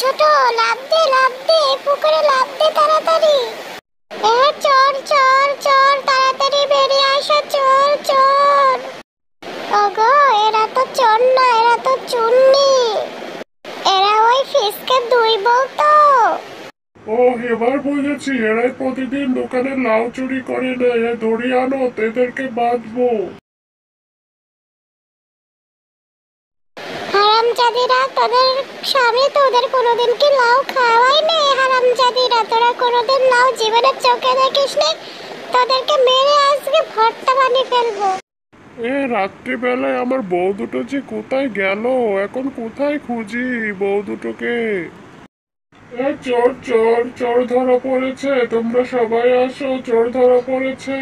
ছোট, লাফ দে পুকুরে লাফ দে তাড়াতাড়ি। চোর চোর চোর, তাড়াতাড়ি বেরিয়ে আসো, চোর চোর। ওগো, এরা তো চোর না, এরা তো চুন্নি। এরা ওই ফিসকে দুই বউ তো। ও, এবার বুঝেছি, এরাই প্রতিদিন দোকানে লাউ চুরি করে নেয়। ধরে আনো, এদেরকে বাঁধবো। হারামজাদিরা, তোদের স্বামী তোদের কোনোদিন কি লাউ খাওয়াই নেই? হারামজাদিরা, তোরা কোনোদিন লাউ জীবনে চোখে দেখিস নি? তোদেরকে মেরে আজকে ভর্তা বানিয়ে ফেলবো। রাত্রিবেলায় আমার বউ দুটো যে কোথায় গেল, এখন কোথায় খুঁজি বউ দুটোকে? চোর চোর চোর ধরা পড়েছে, তোমরা সবাই আসো, চোর ধরা পড়েছে।